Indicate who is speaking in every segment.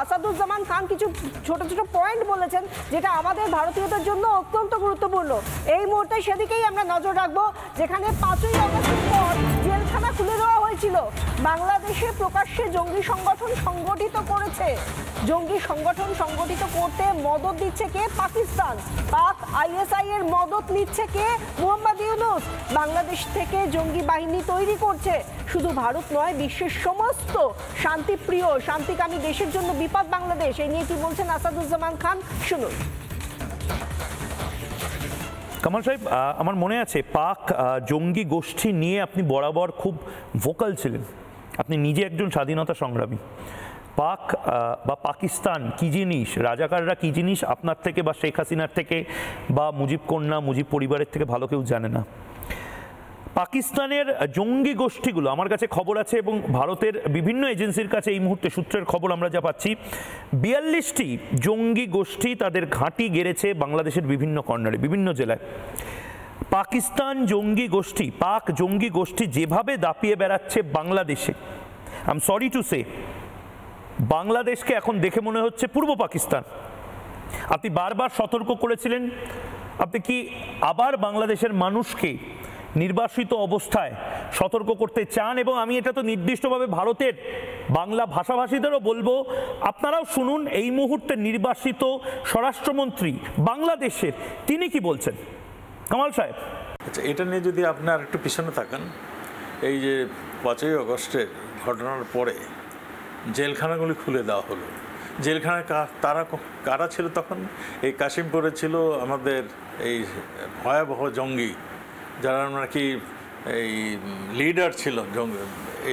Speaker 1: আসাদুজ্জামান খান কিছু ছোট ছোট পয়েন্ট বলেছেন যেটা আমাদের ভারতীয়দের জন্য অত্যন্ত গুরুত্বপূর্ণ। এই মুহূর্তে সেদিকেই আমরা নজর রাখবো, যেখানে 5ই আগস্টের পর জেলখানা খুলে দেওয়া হয়েছিল। বাংলাদেশে প্রকাশ্যে জঙ্গি সংগঠন সংগঠিত করেছে। জঙ্গি সংগঠন সংগঠিত করতে মদত দিচ্ছে কে? পাকিস্তান। পাক আইএসআই এর মদত নিচ্ছে কে? মোহাম্মদ ইউনূস। বাংলাদেশ থেকে জঙ্গি বাহিনী তৈরি করছে। শুধু ভারত নয়, বিশ্বের সমস্ত শান্তিপ্রিয় শান্তিকামী দেশের জন্য বিপদ বাংলাদেশ। এই নিয়ে কি বলছেন আসাদুজ্জামান খান, শুনুন।
Speaker 2: কামাল সাহেব, আমার মনে আছে পাক জঙ্গি গোষ্ঠী নিয়ে আপনি বরাবর খুব ভোকাল ছিলেন। আপনি নিজে একজন স্বাধীনতা সংগ্রামী। পাক বা পাকিস্তান কী জিনিস, রাজাকাররা কী জিনিস আপনার থেকে বা শেখ হাসিনার থেকে বা মুজিব কন্যা মুজিব পরিবারের থেকে ভালো কেউ জানে না। পাকিস্তানের জঙ্গি গোষ্ঠীগুলো, আমার কাছে খবর আছে এবং ভারতের বিভিন্ন এজেন্সির কাছে এই মুহূর্তে সূত্রের খবর আমরা যা পাচ্ছি, 42টি জঙ্গি গোষ্ঠী তাদের ঘাঁটি গেড়েছে বাংলাদেশের বিভিন্ন কর্নারে, বিভিন্ন জেলায়। পাকিস্তান জঙ্গি গোষ্ঠী, পাক জঙ্গি গোষ্ঠী যেভাবে দাপিয়ে বেড়াচ্ছে বাংলাদেশে, I am sorry to say, বাংলাদেশকে এখন দেখে মনে হচ্ছে পূর্ব পাকিস্তান। আপনি বারবার সতর্ক করেছিলেন, আপনি কি আবার বাংলাদেশের মানুষকে নির্বাসিত অবস্থায় সতর্ক করতে চান? এবং আমি এটা তো নির্দিষ্টভাবে ভারতের বাংলা ভাষাভাষীদেরও বলবো, আপনারাও শুনুন এই মুহূর্তে নির্বাসিত স্বরাষ্ট্রমন্ত্রী বাংলাদেশের, তিনি কি বলছেন। কামাল সাহেব,
Speaker 3: আচ্ছা, এটা নিয়ে যদি আপনার একটু পিছনে থাকেন, এই যে 5ই আগস্টের ঘটনার পরে জেলখানাগুলি খুলে দেওয়া হলো। জেলখানায় তারা কারা ছিল তখন? এই কাশিমপুরে ছিল আমাদের এই ভয়াবহ জঙ্গি, যারা নাকি এই লিডার ছিল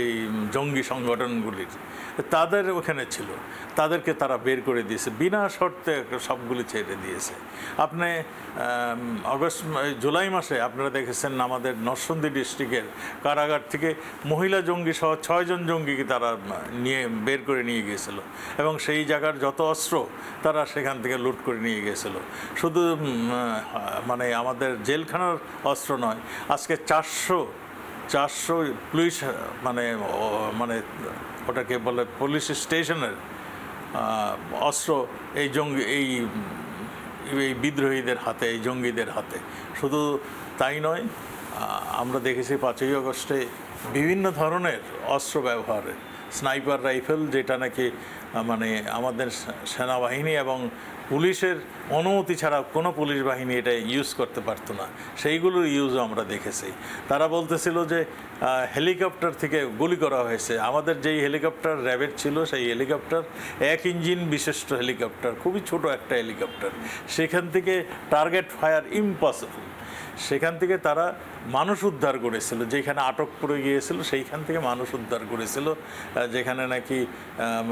Speaker 3: এই জঙ্গি সংগঠনগুলির, তাদের ওখানে ছিল। তাদেরকে তারা বের করে দিয়েছে, বিনা শর্তে সবগুলি ছেড়ে দিয়েছে। আপনি জুলাই মাসে আপনারা দেখেছেন আমাদের নরসিংদী ডিস্ট্রিক্টের কারাগার থেকে মহিলা জঙ্গি সহ 6 জন জঙ্গিকে তারা বের করে নিয়ে গিয়েছিল এবং সেই জায়গার যত অস্ত্র তারা সেখান থেকে লুট করে নিয়ে গিয়েছিল। শুধু মানে আমাদের জেলখানার অস্ত্র নয়, আজকে 400 পুলিশ মানে ওটাকে বলে পুলিশ স্টেশনের অস্ত্র এই বিদ্রোহীদের হাতে, এই জঙ্গিদের হাতে। শুধু তাই নয়, আমরা দেখেছি 5ই আগস্টে বিভিন্ন ধরনের অস্ত্র ব্যবহারের, স্নাইপার রাইফেল, যেটা নাকি মানে আমাদের সেনাবাহিনী এবং পুলিশের অনুমতি ছাড়া কোনো পুলিশ বাহিনী এটা ইউজ করতে পারতো না, সেইগুলোর ইউজও আমরা দেখেছি। তারা বলতেছিল যে হেলিকপ্টার থেকে গুলি করা হয়েছে। আমাদের যেই হেলিকপ্টার র্যাবের ছিল, সেই হেলিকপ্টার 1 ইঞ্জিন বিশিষ্ট হেলিকপ্টার, খুবই ছোট একটা হেলিকপ্টার, সেখান থেকে টার্গেট ফায়ার ইম্পসিবল। সেখান থেকে তারা মানুষ উদ্ধার করেছিল, যেখানে আটক করে গিয়েছিল সেইখান থেকে মানুষ উদ্ধার করেছিল, যেখানে নাকি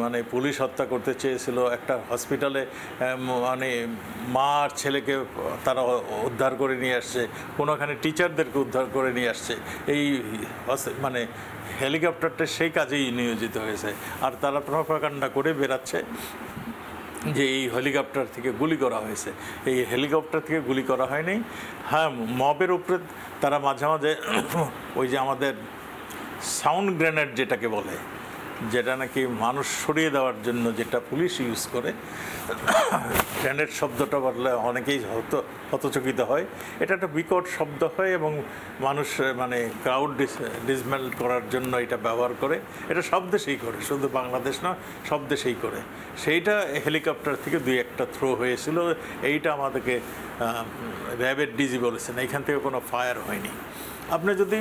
Speaker 3: মানে পুলিশ হত্যা করতে চেয়েছিল। একটা হসপিটালে মানে মা আর ছেলেকে তারা উদ্ধার করে নিয়ে আসছে, কোনোখানে টিচারদেরকে উদ্ধার করে নিয়ে আসছে। এই মানে হেলিকপ্টারটা সেই কাজেই নিয়োজিত হয়েছে, আর তারা প্রপাগান্ডা করে বেরাচ্ছে যে এই হেলিকপ্টার থেকে গুলি করা হয়েছে। এই হেলিকপ্টার থেকে গুলি করা হয়নি। হ্যাঁ, মবের উপরে তারা মাঝে মাঝে ওই যে আমাদের সাউন্ড গ্রেনেড যেটাকে বলে, যেটা নাকি মানুষ সরিয়ে দেওয়ার জন্য যেটা পুলিশ ইউজ করে, গ্রেনেড শব্দটা বললে অনেকেই হতচকিত হয়। এটা একটা বিকট শব্দ হয় এবং মানুষ মানে ক্রাউড ডিসমেল করার জন্য এটা ব্যবহার করে। এটা সব দেশেই করে, শুধু বাংলাদেশ না, সব দেশেই করে। সেইটা হেলিকপ্টার থেকে 2-1টা থ্রো হয়েছিল। এইটা আমাদেরকে র্যাবের ডিজি বলেছেন, এইখান থেকে কোনো ফায়ার হয়নি। আপনি যদি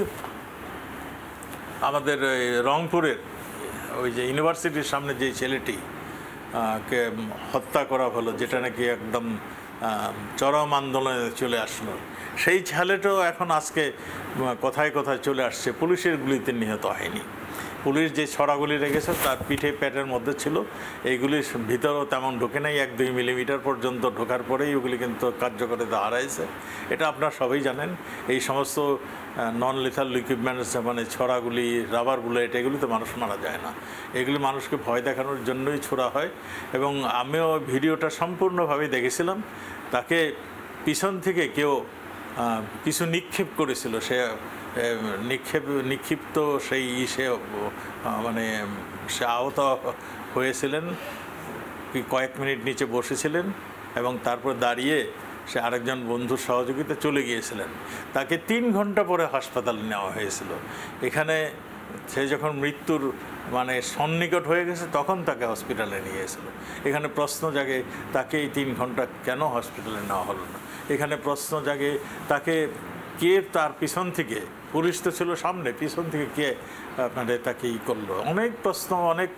Speaker 3: আমাদের রংপুরের ওই যে ইউনিভার্সিটির সামনে যে ছেলেটি কে হত্যা করা হলো, যেটা নাকি একদম চরম আন্দোলনে চলে আসলো, সেই ছেলেটাও এখন আজকে কথায় কথায় চলে আসছে, পুলিশের গুলিতে নিহত হয়নি। পুলিশ যে ছড়াগুলি রেখেছে তার পিঠে পেটের মধ্যে ছিল, এইগুলির ভিতরেও তেমন ঢোকে নাই। 1-2 মিলিমিটার পর্যন্ত ঢোকার পরেই ওগুলি কিন্তু কার্যকারিতা হারাইছে। এটা আপনারা সবাই জানেন। এই সমস্ত নন লিথাল ইকুইপমেন্টস মানে ছড়াগুলি, রাবার বুলেট, এগুলিতে মানুষ মারা যায় না। এগুলি মানুষকে ভয় দেখানোর জন্যই ছোড়া হয়। এবং আমিও ভিডিওটা সম্পূর্ণভাবে দেখেছিলাম। তাকে পিছন থেকে কেউ কিছু নিক্ষেপ করেছিল, সে নিক্ষিপ্ত সেই সে মানে সে আহত হয়েছিলেন কয়েক মিনিট নিচে বসেছিলেন এবং তারপর দাঁড়িয়ে সে আরেকজন বন্ধুর সহযোগিতা চলে গিয়েছিলেন। তাকে 3 ঘন্টা পরে হাসপাতালে নেওয়া হয়েছিল। এখানে সে যখন মৃত্যুর মানে সন্নিকট হয়ে গেছে তখন তাকে হসপিটালে নিয়ে এসেছিল। এখানে প্রশ্ন জাগে তাকে এই 3 ঘন্টা কেন হসপিটালে নেওয়া হলো না। এখানে প্রশ্ন জাগে তাকে কে তার পিছন থেকে, পুলিশ তো ছিল সামনে, পিছন থেকে কে মানে তাকে করলো। অনেক প্রশ্ন, অনেক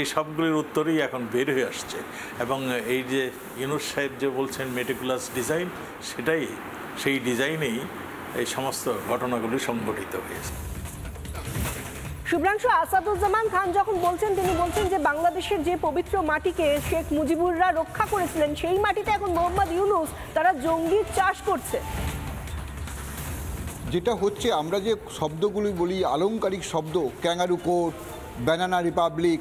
Speaker 3: এই সবগুলির উত্তরই এখন বের হয়ে আসছে। এবং এই যে ইউনূস সাহেব যে বলছেন মেটিকুলাস ডিজাইন, সেটাই সেই ডিজাইনেই এই সমস্ত ঘটনাগুলি সংঘটিত হয়েছে।
Speaker 1: শুভ্রাংশু, আসাদুজ্জামান খান যখন বলছেন, তিনি বলছেন যে বাংলাদেশের যে পবিত্র মাটিকে শেখ মুজিবুররা রক্ষা করেছিলেন, সেই মাটিতে এখন মোহাম্মদ ইউনূস তারা জঙ্গি চাষ করছে।
Speaker 4: যেটা হচ্ছে, আমরা যে শব্দগুলি বলি আলংকারিক শব্দ, ক্যাঙ্গারু কোর্ট, ব্যানানা রিপাবলিক,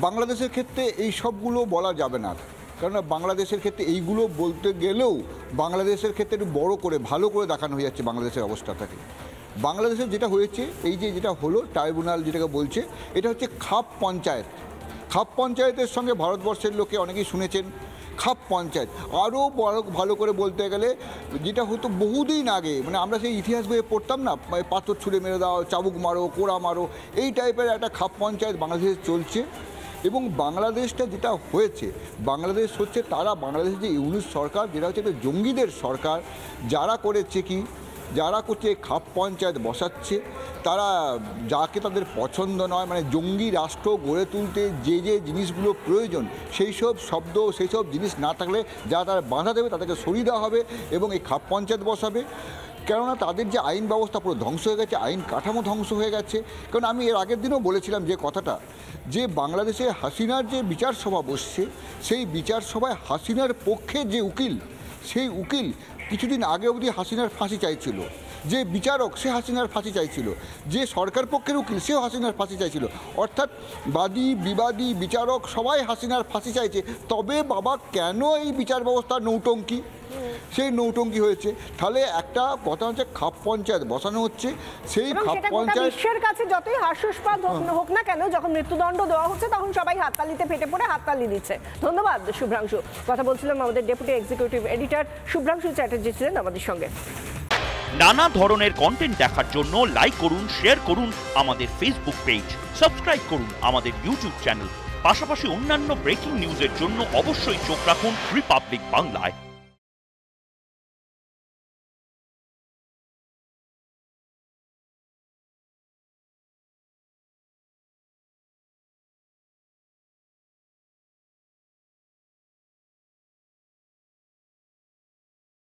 Speaker 4: বাংলাদেশের ক্ষেত্রে এই সবগুলো বলা যাবে না। কেননা বাংলাদেশের ক্ষেত্রে এইগুলো বলতে গেলেও বাংলাদেশের ক্ষেত্রে একটু বড় করে ভালো করে দেখানো হয়ে যাচ্ছে বাংলাদেশের অবস্থাটাকে। বাংলাদেশের যেটা হয়েছে, এই যে যেটা হলো ট্রাইব্যুনাল যেটাকে বলছে, এটা হচ্ছে খাপ পঞ্চায়েত। খাপ পঞ্চায়েতের সঙ্গে ভারতবর্ষের লোকে অনেকেই শুনেছেন খাপ পঞ্চায়েত। আরও ভালো করে বলতে গেলে যেটা হতো বহুদিন আগে, মানে আমরা সেই ইতিহাস বইয়ে পড়তাম না, পাথর ছুঁড়ে মেরে দাও, চাবুক মারো, কোড়া মারো, এই টাইপের একটা খাপ পঞ্চায়েত বাংলাদেশে চলছে। এবং বাংলাদেশটা যেটা হয়েছে, বাংলাদেশ হচ্ছে তারা বাংলাদেশের যে ইউনূস সরকার, যেটা হচ্ছে একটা জঙ্গিদের সরকার, যারা করেছে কি, যারা করছে খাপ পঞ্চায়েত বসাচ্ছে, তারা যাকে তাদের পছন্দ নয়, মানে জঙ্গি রাষ্ট্র গড়ে তুলতে যে যে জিনিসগুলো প্রয়োজন, সেই সব শব্দ, সেই সব জিনিস না থাকলে যারা তারা বাধা দেবে তাদেরকে সরিয়ে দেওয়া হবে এবং এই খাপ পঞ্চায়েত বসাবে। কেননা তাদের যে আইন ব্যবস্থা পুরো ধ্বংস হয়ে গেছে, আইন কাঠামো ধ্বংস হয়ে গেছে। কারণ আমি এর আগের দিনও বলেছিলাম যে কথাটা, যে বাংলাদেশে হাসিনার যে বিচার সভা বসছে, সেই বিচার সভায় হাসিনার পক্ষে যে উকিল, সেই উকিল কিছুদিন আগে অবধি হাসিনার ফাঁসি চাইছিল। যে বিচারক, সে হাসিনার ফাঁসি চাইছিল। যে সরকার পক্ষের উকিল, সেও হাসিনার ফাঁসি চাইছিল। অর্থাৎ বাদী বিবাদী বিচারক সবাই হাসিনার ফাঁসি চাইছে। তবে বাবা কেন এই বিচার ব্যবস্থার নৌটঙ্কি, সেই নৌটঙ্কি হয়েছে। তাহলে একটা কথা হচ্ছে খাপ পঞ্চায়েত বসানো হচ্ছে, সেই খাপ পঞ্চায়েত
Speaker 1: বিশ্বের কাছে যতই হাস্যাস্পদ হোক না কেন, যখন মৃত্যুদণ্ড দেওয়া হচ্ছে তখন সবাই হাততালিতে ফেটে পড়ে হাততালি দিচ্ছে। ধন্যবাদ শুভ্রাংশু। কথা বলছিলাম আমাদের deputy executive editor Subhrangshu Chatterjee ছিলেন আমাদের সঙ্গে।
Speaker 5: নানা ধরনের কন্টেন্ট দেখার জন্য লাইক করুন, শেয়ার করুন আমাদের ফেসবুক পেজ, সাবস্ক্রাইব করুন আমাদের ইউটিউব চ্যানেল। পাশাপাশি অন্যান্য ব্রেকিং নিউজের জন্য অবশ্যই চোখ রাখুন রিপাবলিক বাংলায়।